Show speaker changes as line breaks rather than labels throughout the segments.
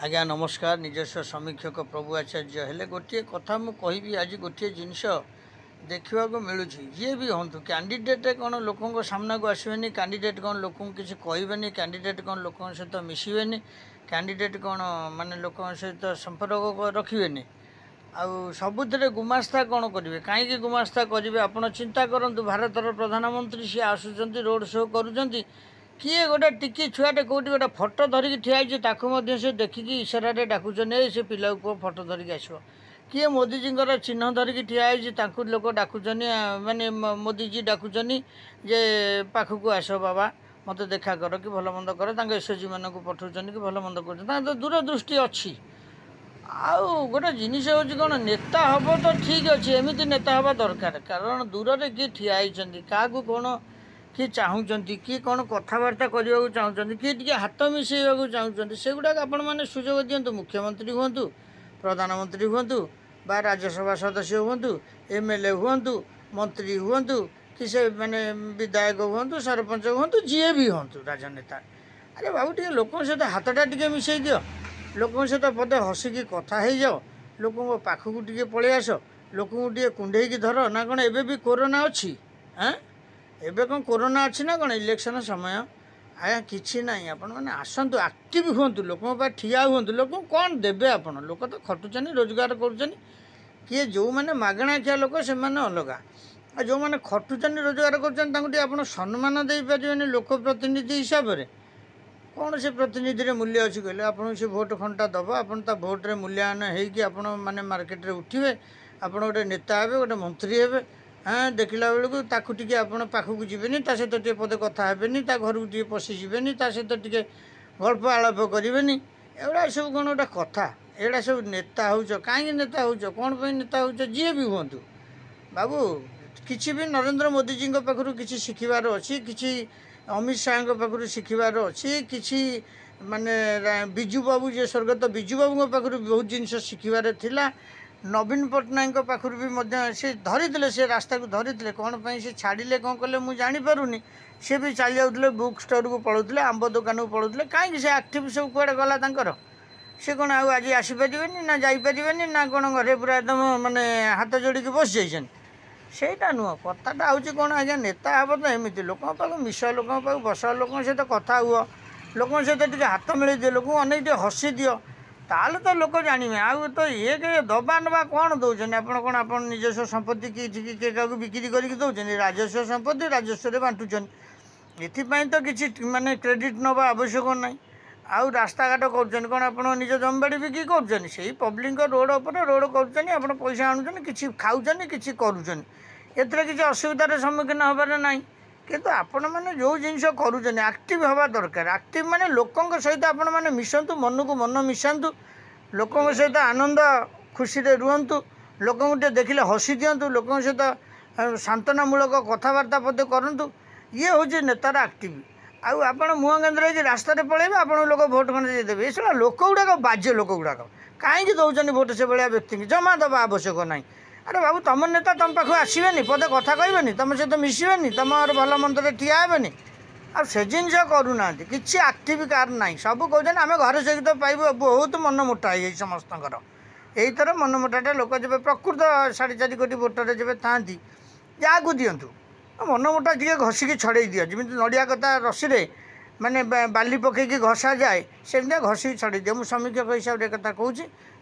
आज्ञा नमस्कार। निजस्व समीक्षक प्रभु आचार्य हेले गोटे कथा मु कहि आज गोटे जिनस देखा मिलूँ जी भी हूँ कैंडिडेट कौन लोकों सामना को आसबेनि कैंडिडेट कौन लोक किसी कहबेनि कैंडिडेट कौन लोकों सहित मिसबेनि कैंडिडेट कौन माने लोकों सहित संपर्क रखिबेनि आउ सबुथिरे गुमास्ता कौन करेंगे कहीं गुमास्ता करेंगे आपड़ चिंता करूँ भारतर प्रधानमंत्री सी आसुँच रोड शो करुँच किए गोटे टिकी छुआटे कौटी गोटे फटो धरिकी ठियाई से देखिकी इशारे डाकुचन से पिला को फटो धरिकी आसो किए मोदीजी चिन्ह धरिकी ठियाई लोक डाकुचन माने मोदीजी डाकुचन जे पाखक आस बाबा मत देखा कर कि भल मंद कर एसएचजी मान पठाउछन कि भल मंद कर दूरदृष्टि अच्छी आउ गोटे जिनिस हूँ कौन नेता हम तो ठीक अच्छे एमती नेता हवा दरकार कारण दूर से किए ठियाई क्या कौन किए चाहूँगी किए कौन कथबार्ता करने को चाहूँगी किए टी हाथ मिसेवाक चाहूँगी से गुड़ाक आपण मैंने सुजोग दिंतु मुख्यमंत्री हूँ प्रधानमंत्री हूँ बा राज्यसभा सदस्य हूँ एमएलए हूँ मंत्री हूँ कि से मैंने विधायक हूँ सरपंच हूँ जी भी हूँ राजनेता अरे बाबू टे लोक सहित हाथटा टे मिसई दियो लोक सहित पदे हसिकी कथा हो जाओ लोक पाखक टे पलि आस लोक टे कुंडेकी धर ना कौन एबे भी कोरोना अच्छी हाँ एबे कौन कोरोना अच्छी ना कौन इलेक्शन समय आया किसी ना आपण मैंने आसतु आक्टिव हूँ लोक ठिया हूँ लोक कौन देवे आपड़ लोक तो खटुचन रोजगार करुँच किए जो मैंने मागणा खिया लोक से अलग जो मैंने खटुचन रोजगार कर सम्मान दे पारे लोक प्रतिनिधि हिसाब से कौन से प्रतिनिधि मूल्य अच्छी कहले आपन से भोट खंटा दब आप भोट्रे मूल्यांकन होने माने मार्केट रे उठे आप गोटे नेता हे गोटे मंत्री हे हाँ देखला बेलू ताकू टे आप पाखक जीवेनि सहित टे पदे कथा हेनी घर को टे पशिबेनि सहित टे गल्प आलाप करेनि एगुड़ा सब कौन गोटे कथा एगुड़ा सब नेता हो कहीं नेता हो कौन पर नेता हो जी भी हूँ बाबू किसी भी नरेंद्र मोदी जी पाखु किसी शिखबार अच्छी किसी अमित शाह पाखु शिखबार अच्छी किसी माने बिजू बाबू जे स्वर्गत बिजू बाबू पाखु बहुत जिनस शिखबार थिला नवीन पट्टनायक पाखु भी से धरी से रास्ता को धरी कौन पर से छाड़े कौन कले मुझे जापरूनी सी भी चली जाते बुक स्टोर को पलाऊले आंब दुकान को पलाऊले कहीं से आक्टिव सब कड़े गला सी कौन आज आसपारे ना जापरेनि ना कौन घरे पूरा एकदम माने हाथ जोड़िकी बस जाइछन सेटा नुह कथाटा हूँ कौन आज्ञा नेता हे तो एमती लोक पाक मिस लोक पाक बस लोक सहित कथा हुआ लोक सहित टे हाथ मिले दिए लोक अनेक टे हसी दियो ताल तो लोक जानवे आउ तो ये दबा नवा कौन दौरान आप कौन आप निजस्व संपत्ति कि क्या बिक्री करके दौरान राजस्व संपत्ति राजस्व बांटुन ये तो किसी माने क्रेडिट नवा आवश्यक ना आउ रास्ता घाट कर कौन आप निज जमीबाड़ी बिक्री कर से पब्लिक रोड उपर रोड कर पैसा आणुन कि खाऊन कि करुन एथरे किसी असुविधार सम्मुखीन हबार ना किंतु आपण मैंने जो जिनस करुँच आक्टिव हवा दरकार आक्टिव माने लोकों सहित आपण मैंने मिशंतु मन को मन मिशातु लोकों सहित आनंद खुशी रुहतु लोक देखिले हसी दिंतु लोकों सहित सांत्वनामूलक कथबार्ता पदे करूँ ये हूँ नेतार आक्टिव आउ आप मुह केन्द्र रास्ता पलैबे आप लोग भोट खंडे देवे ये लोक गुड़ाक बाज्य लोक गुड़ाक कहीं दौरान भोट से भाया व्यक्ति की जमा दबा आवश्यक ना अरे बाबू तुम नेता तुम पाख आसबेनि पदे कथा कहबेनि तुम सहित मिसबेनि तुम भल मंदे ठिया हेबेनि आ से जिनस करूना कि आक्टिव कार ना सब कहते आम घर सहित पाइब बहुत मन मोटा है समस्त यही थर मन मोटाटा लोक जब प्रकृत 4.5 कोटी भोटर जब था जहाँ दिंतु मन मोटा टे घसिकी छड़े दियो जमी नड़िया कथा रसी माने बाली पकईकी घसा जाए सेमती घसिकी छड़े दियो मुझे समीक्षक हिसाब से कथा कहूँ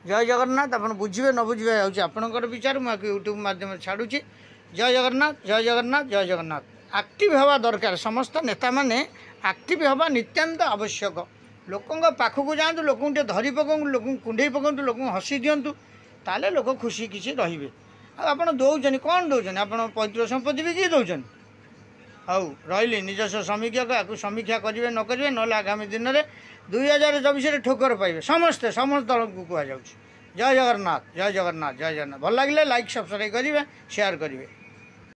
जय जगन्नाथ आप बुझे न बुझे आपणकर विचार मुझे यूट्यूब मध्यम छाड़ू जय जगन्नाथ जय जगन्नाथ जय जगन्नाथ आक्टिव हवा दरकार समस्त नेता माने आक्टिव हवा नित्याନ୍ତ आवश्यक लोकों पाखक जातु लोक धरी पकाऊँ लोक कुंडे पकाऊँ लोक हसी दिंतु ताले लोक खुशी किसी रे आप दौरान कौन दौरान आप पैतृक संपत्ति भी किए दौरान हाउ रही निजस्व समीक्षक आपको समीक्षा करेंगे न करेंगे ना आगामी दिन में 2024 ठोकर पाइबे समस्ते समस्त दल को कहुच्छे जय जगन्नाथ जय जगन्नाथ जय जगन्नाथ भल लगे लाइक सब्सक्राइब करेंगे शेयर करेंगे।